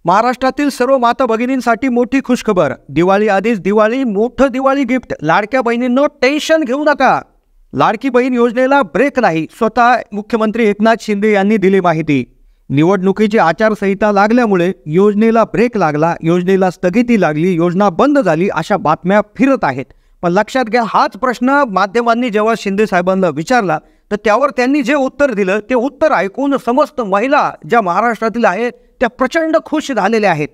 महाराष्ट्रातील सर्व माता भगिनींसाठी मोठी खुशखबर। दिवाळी आधीच दिवाळी, मोठं दिवाळी गिफ्ट। लाडक्या बहिणींनो टेन्शन घेऊ नका, लाडकी बहीण योजनेला ब्रेक नाही। स्वतः मुख्यमंत्री एकनाथ शिंदे यांनी दिली माहिती। निवडणुकीची आचारसंहिता लागल्यामुळे योजनेला ब्रेक लागला, योजनेला स्थगिती लागली, योजना बंद झाली अशा बातम्या फिरत आहेत। पण लक्षात घ्या, हाच प्रश्न माध्यमांनी जेव्हा शिंदे साहेबांना विचारला तर त्यावर त्यांनी जे उत्तर दिलं ते उत्तर ऐकून समस्त महिला ज्या महाराष्ट्रातील आहेत त्या प्रचंड खुश झालेल्या आहेत।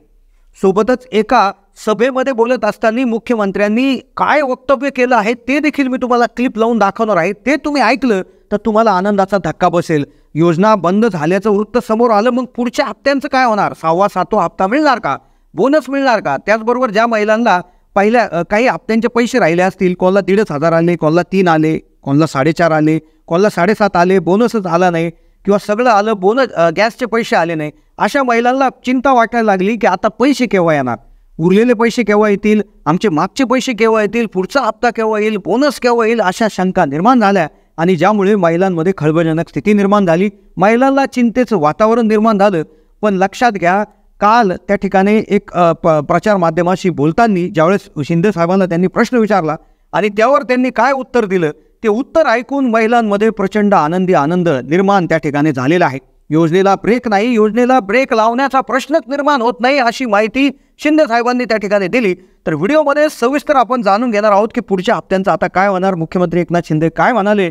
सोबतच एका सभेमध्ये बोलत असताना मुख्यमंत्र्यांनी काय वक्तव्य केलं आहे ते देखील मी तुम्हाला क्लिप लावून दाखवणार आहे। ते तुम्ही ऐकलं तर तुम्हाला आनंदाचा धक्का बसेल। योजना बंद झाल्याचं वृत्त समोर आलं, मग पुढच्या हप्त्यांचं काय होणार? 6वा 7वा हप्ता मिळणार का? बोनस मिळणार का? त्याचबरोबर ज्या महिलांना पहिल्या काही हप्त्यांचे पैसे राहिले असतील, कोणाला 1,500 आले, कोणाला 3 आले, कोणाला 4.5 आले, कोणाला 7.5 आले, बोनसच आला नाही किंवा सगळं आलं, बोनस गॅसचे पैसे आले नाही, अशा महिलांना चिंता वाटायला लागली की आता पैसे केव्हा येणार, उरलेले पैसे केव्हा येतील, आमचे मागचे पैसे केव्हा येतील, पुढचा हप्ता केव्हा येईल, बोनस केव्हा येईल, अशा शंका निर्माण झाल्या आणि ज्यामुळे महिलांमध्ये खळबळजनक स्थिती निर्माण झाली, महिलांना चिंतेचं वातावरण निर्माण झालं। पण लक्षात घ्या, काल त्या ठिकाणी एक प्रचार माध्यमाशी बोलताना ज्यावेळेस शिंदे साहेबांना त्यांनी प्रश्न विचारला आणि त्यावर त्यांनी काय उत्तर दिलं ते उत्तर ऐकून महिलांमध्ये प्रचंड आनंद निर्माण त्या ठिकाणी झालेला आहे। योजनेला ब्रेक नाही, योजनेला ब्रेक लावण्याचा प्रश्नच निर्माण होत नाही अशी माहिती शिंदे साहेबांनी त्या ठिकाणी दिली। तर व्हिडिओमध्ये सविस्तर आपण जाणून घेणार आहोत की पुढच्या हप्त्यांचं आता काय होणार, मुख्यमंत्री एकनाथ शिंदे काय म्हणाले,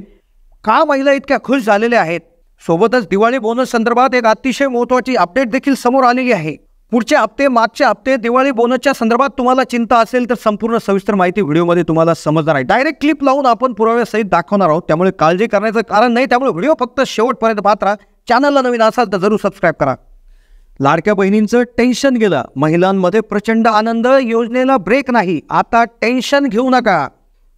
का महिला इतक्या खुश झालेल्या आहेत। सोबतच दिवाळी बोनस संदर्भात एक अतिशय महत्त्वाची अपडेट देखील समोर आलेली आहे। पुढचे हप्ते, मागचे हप्ते, दिवाळी बोनसच्या संदर्भात तुम्हाला चिंता असेल तर संपूर्ण सविस्तर माहिती व्हिडिओमध्ये तुम्हाला समजणार आहे। डायरेक्ट क्लिप लावून आपण पुराव्यासहित दाखवणार आहोत, त्यामुळे काळजी करण्याचं कारण नाही। त्यामुळे व्हिडिओ फक्त शेवटपर्यंत पाहत राहा। चॅनलला नवीन असाल तर जरूर सबस्क्राईब करा। लाडक्या बहिणींचं टेन्शन गेलं, महिलांमध्ये प्रचंड आनंद, योजनेला ब्रेक नाही, आता टेन्शन घेऊ नका,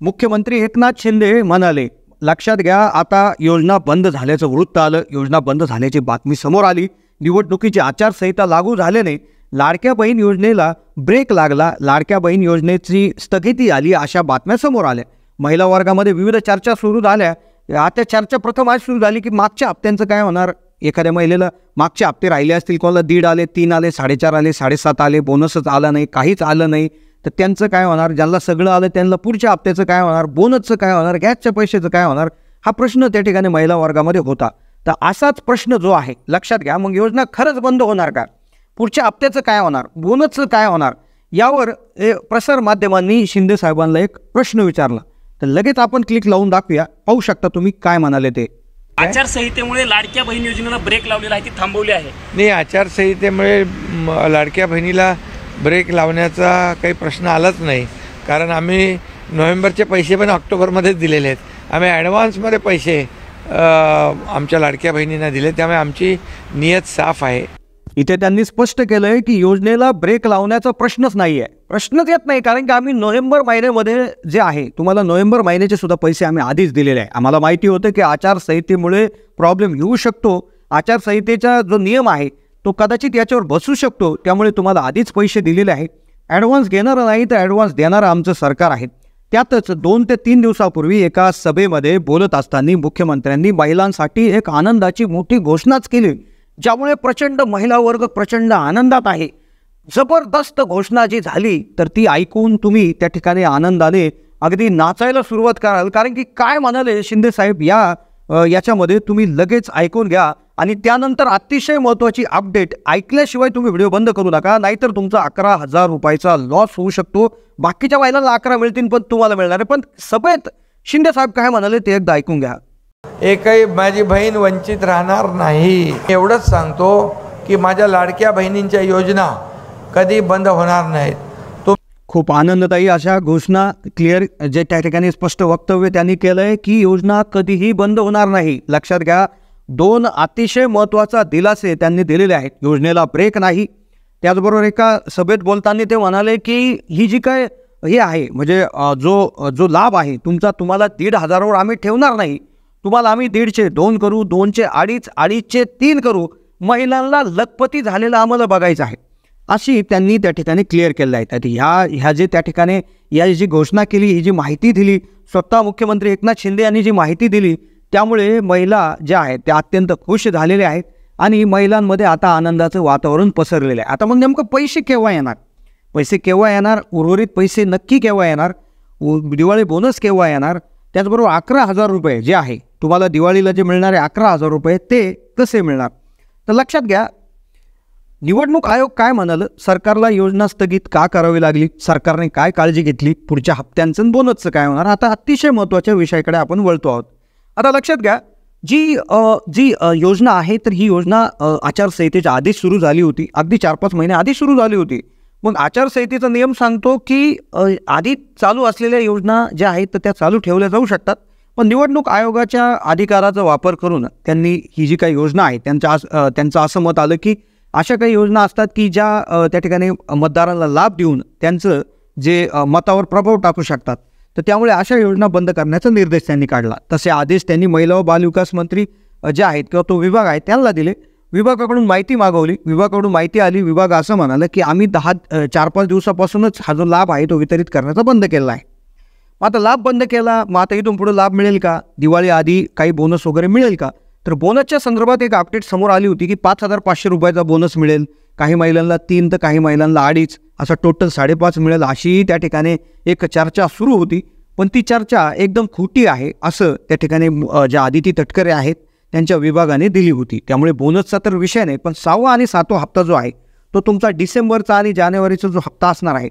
मुख्यमंत्री एकनाथ शिंदे म्हणाले। लक्षात घ्या, आता योजना बंद झाल्याचं वृत्त आलं, योजना बंद झाल्याची बातमी समोर आली। निवडणुकीची आचारसंहिता लागू झाल्याने लाडक्या बहीण योजनेला ब्रेक लागला, लाडक्या बहीण योजनेची स्थगिती आली अशा बातम्या समोर आल्या। महिला वर्गामध्ये विविध चर्चा सुरू झाल्या। आता चर्चा प्रथम आज सुरू झाली की मागच्या हप्त्यांचं काय होणार। एखाद्या महिलेला मागचे हप्ते राहिले असतील, कोणाला 1.5 आले, 3 आले, 4.5 आले, 7.5 आले, बोनसच आला नाही, काहीच आलं नाही, तर त्यांचं काय होणार? ज्यांना सगळं आलं त्यांना पुढच्या हप्त्याचं काय होणार, बोनसचं काय होणार, गॅसच्या पैशाचं काय होणार, हा प्रश्न त्या ठिकाणी महिला वर्गामध्ये होता। तर असाच प्रश्न जो आहे, लक्षात घ्या, मग योजना खरंच बंद होणार का, पुढच्या हप्त्याचं काय होणार, बोनसचं काय होणार, यावर प्रसार माध्यमांनी शिंदे साहेबांना एक प्रश्न विचारला। तर लगेच आपण क्लिक लावून दाखवूया, पाहू शकता तुम्ही काय म्हणाले ते। आचारसंहितेमुळे लाडक्या बहीण योजनेला ब्रेक लावलेला आहे, ती थांबवली आहे। नाही, आचारसंहितेमुळे लाडक्या बहिणीला ब्रेक लावण्याचा काही प्रश्न आलाच नाही, कारण आम्ही नोव्हेंबरचे पैसे पण ऑक्टोबरमध्येच दिलेले आहेत। आम्ही ॲडव्हान्समध्ये पैसे आमच्या लाडक्या बहिणींना दिले, त्यामुळे आमची नियत साफ आहे। इथे त्यांनी स्पष्ट केलंय की योजनेला ब्रेक लावण्याचा प्रश्नच नाहीये, प्रश्नच येत नाही, कारण की आम्ही नोव्हेंबर महिन्यामध्ये जे आहे, तुम्हाला नोव्हेंबर महिन्याचे सुद्धा पैसे आम्ही आधीच दिलेले आहे। आम्हाला माहिती होतं की आचारसंहितेमुळे प्रॉब्लेम येऊ शकतो, आचारसंहितेचा जो नियम आहे तो कदाचित याच्यावर बसू शकतो, त्यामुळे तुम्हाला आधीच पैसे दिलेले आहेत। ॲडव्हान्स घेणारं नाही तर ॲडव्हान्स देणारं आमचं सरकार आहे। त्यातच 2 ते 3 दिवसापूर्वी एका सभेमध्ये बोलत असताना मुख्यमंत्र्यांनी महिलांसाठी एक आनंदाची मोठी घोषणाच केली, ज्यामुळे प्रचंड महिला वर्ग प्रचंड आनंदात आहे। जबरदस्त घोषणा जी झाली तर ती ऐकून तुम्ही त्या ठिकाणी आनंदाने अगदी नाचायला सुरुवात कराल, कारण की काय म्हणाले शिंदे साहेब याच्यामध्ये तुम्ही लगेच ऐकून घ्या आणि त्यानंतर अतिशय महत्त्वाची अपडेट ऐकल्याशिवाय तुम्ही व्हिडिओ बंद करू नका, नाहीतर तुमचा 11,000 रुपयाचा लॉस होऊ शकतो। बाकीच्या महिलांना 11 मिळतील पण तुम्हाला मिळणार आहे। पण सभेत शिंदे साहेब काय म्हणाले ते एकदा ऐकून घ्या। एकही माझी बहीण वंचित राहणार नाही, एवढंच सांगतो की माझ्या लाडक्या बहिणींच्या योजना कधी बंद होणार नाहीत। खूप आनंददायी अशा घोषणा, क्लिअर जे त्या ठिकाणी स्पष्ट वक्तव्य त्यांनी केलंय की योजना कधीही बंद होणार नाही। लक्षात घ्या, 2 अतिशय महत्त्वाचा दिलासे त्यांनी दिलेले आहेत। योजनेला ब्रेक नाही, त्याचबरोबर एका सभेत बोलताना ते म्हणाले की ही जी काय हे आहे, म्हणजे जो लाभ आहे तुमचा, तुम्हाला 1,500वर आम्ही ठेवणार नाही, तुम्हाला आम्ही 1.5चे 2 करू, 2चे 2.5, 2.5चे 3 करू, महिलांना लखपती झालेला आम्हाला बघायचं आहे, अशी त्यांनी त्या ठिकाणी क्लिअर केलं आहे। तर ह्या जे त्या ठिकाणी या जी घोषणा केली, ही जी माहिती दिली, स्वतः मुख्यमंत्री एकनाथ शिंदे यांनी जी माहिती दिली, त्यामुळे महिला ज्या आहेत त्या अत्यंत खुश झालेल्या आहेत आणि महिलांमध्ये आता आनंदाचं वातावरण पसरलेलं आहे. आता मग नेमकं पैसे केव्हा येणार? पैसे केव्हा येणार? उर्वरित पैसे नक्की केव्हा येणार? दिवाळी बोनस केव्हा येणार? त्याचबरोबर 11,000 रुपये जे आहे तुम्हाला दिवाळीला जे मिळणारे 11,000 रुपये ते कसे मिळणार? तर लक्षात घ्या, निवडणूक आयोग काय म्हणालं, सरकारला योजना स्थगित का करावी लागली, सरकारने काय काळजी घेतली, पुढच्या हप्त्यांचं बोनसचं काय होणार? आता अतिशय महत्त्वाच्या विषयाकडे आपण वळतो आहोत. आता लक्षात घ्या, जी योजना आहे तर ही योजना आचारसंहितेच्या आधीच सुरू झाली होती, अगदी 4-5 महिने आधी सुरू झाली होती. मग आचारसंहितेचा नियम सांगतो की आधी चालू असलेल्या योजना ज्या आहेत तर त्या चालू ठेवल्या जाऊ शकतात. पण निवडणूक आयोगाच्या अधिकाराचा वापर करून त्यांनी ही जी काही योजना आहे त्यांचं असं मत आलं की अशा काही योजना असतात की ज्या त्या ठिकाणी मतदारांना लाभ देऊन त्यांचं जे मतावर प्रभाव टाकू शकतात. तर त्यामुळे अशा योजना बंद करण्याचा निर्देश त्यांनी काढला. तसे आदेश त्यांनी महिला व बालविकास मंत्री जे आहेत किंवा तो विभाग आहे त्यांना दिले. विभागाकडून माहिती मागवली, विभागाकडून माहिती आली. विभाग असं म्हणाला की आम्ही 4-5 दिवसापासूनच हा जो लाभ आहे तो वितरित करण्याचा बंद केला आहे. मग आता लाभ बंद केला, मग आता इथून पुढे लाभ मिळेल का? दिवाळी आधी काही बोनस वगैरे मिळेल का? तर बोनसच्या संदर्भात एक अपडेट समोर आली होती की 5,500 रुपयाचा बोनस मिळेल, काही महिलांना 3 तर काही महिलांना 2.5 असा टोटल 5.5 मिळेल अशी त्या ठिकाणी एक चर्चा सुरू होती. पण ती चर्चा एकदम खोटी आहे असं त्या ठिकाणी ज्या आदिती तटकरे आहेत त्यांच्या विभागाने दिली होती. त्यामुळे बोनसचा तर विषय नाही, पण 6वा आणि 7वा हप्ता जो आहे तो तुमचा डिसेंबरचा आणि जानेवारीचा जो हप्ता असणार आहे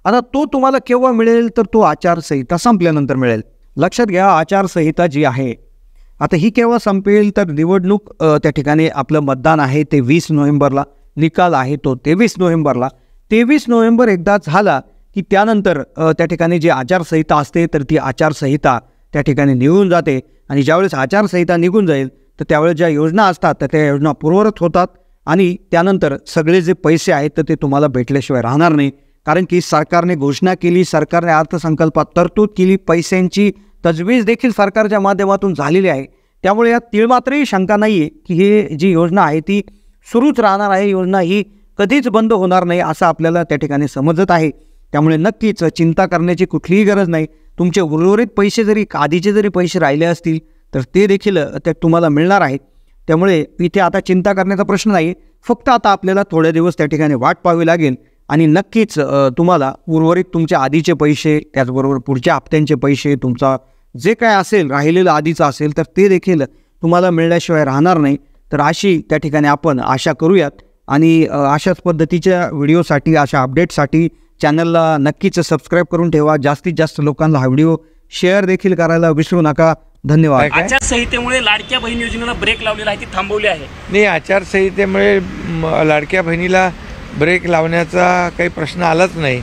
आता तो तुम्हाला केव्हा मिळेल? तर तो आचारसंहिता संपल्यानंतर मिळेल. लक्षात घ्या, आचारसंहिता जी आहे आता ही केव्हा संपेल? तर निवडणूक त्या ठिकाणी आपलं मतदान आहे ते 20 नोव्हेंबरला, निकाल आहे तो 23 नोव्हेंबरला. 23 नोव्हेंबर एकदा झाला की त्यानंतर त्या ठिकाणी जी आचारसंहिता असते तर ती आचारसंहिता त्या ठिकाणी निघून जाते. आणि ज्यावेळेस आचारसंहिता निघून जाईल तर त्यावेळेस ज्या योजना असतात तर त्या योजना पूर्ववत होतात आणि त्यानंतर सगळे जे पैसे आहेत तर ते तुम्हाला भेटल्याशिवाय राहणार नाही. कारण की सरकारने घोषणा केली, सरकारने अर्थसंकल्पात तरतूद केली, पैशांची तजवीज देखील सरकारच्या माध्यमातून झालेली आहे. त्यामुळे यात तिळमात्रही शंका नाही आहे की हे जी योजना आहे ती सुरूच राहणार आहे, योजना ही कधीच बंद होणार नाही असं आपल्याला त्या ठिकाणी समजत आहे. त्यामुळे नक्कीच चिंता करण्याची कुठलीही गरज नाही. तुमचे उर्वरित पैसे जरी आधीचे जरी पैसे राहिले असतील तर ते देखील ते तुम्हाला मिळणार आहेत. त्यामुळे इथे आता चिंता करण्याचा प्रश्न नाही, फक्त आता आपल्याला थोडे दिवस त्या ठिकाणी वाट पाहावी लागेल आणि नक्कीच तुम्हाला उर्वरित तुमचे आधीचे पैसे, त्याचबरोबर पुढच्या हप्त्यांचे पैसे, तुमचा जे काय असेल राहिलेलं आधीचं असेल तर ते देखील तुम्हाला मिळण्याशिवाय राहणार नाही. तर अशी त्या ठिकाणी आपण आशा करूयात आणि अशाच पद्धतीच्या व्हिडिओसाठी, अशा अपडेटसाठी चॅनलला नक्कीच सबस्क्राईब करून ठेवा. जास्तीत जास्त लोकांना हा व्हिडिओ शेअर देखील करायला विसरू नका. धन्यवाद. आचारसंहितेमुळे लाडक्या बहीण योजनेला ब्रेक लावलेला आहे, ती थांबवली आहे. नाही, आचारसंहितेमुळे लाडक्या बहिणीला ब्रेक लावण्याचा काही प्रश्न आलाच नाही.